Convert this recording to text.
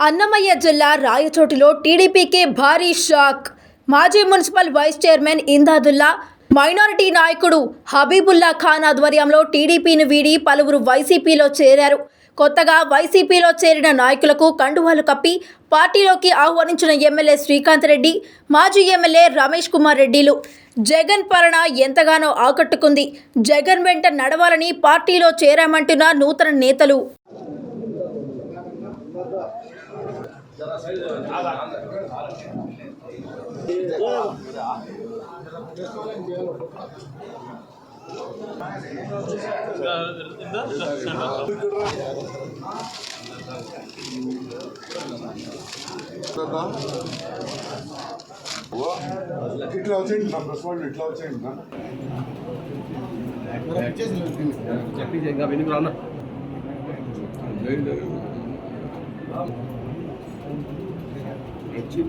అన్నమయ్య జిల్లా రాయచోటిలో టీడీపీకి భారీ షాక్. మాజీ municipal vice chairman Indadulla, minority నాయకుడు హబీబుల్లా ఖాన్ ఆధ్వర్యంలో టీడీపీని వీడి పలువురు వైసీపీలో చేరారు. కొత్తగా వైసీపీలో చేరిన నాయకులకు కండువాలు కప్పి పార్టీలోకి ఆహ్వానించిన ఎమ్మెల్యే శ్రీకాంత్ రెడ్డి, మాజీ ఎమ్మెల్యే రమేష్ కుమార్ రెడ్డిలు. జగన్ పాలన ఎంతగానో ఆకట్టుకుంది. జగన్ వెంట నడవాలని పార్టీలో చేరామంటున్న నూతన నేతలు. ఇట్లా వచ్చేయండి నా ప్రెస్ వాళ్ళు ఇట్లా వచ్చేయండి నా చెప్పి ఇంకా వెనుక రాన్నా వచ్చి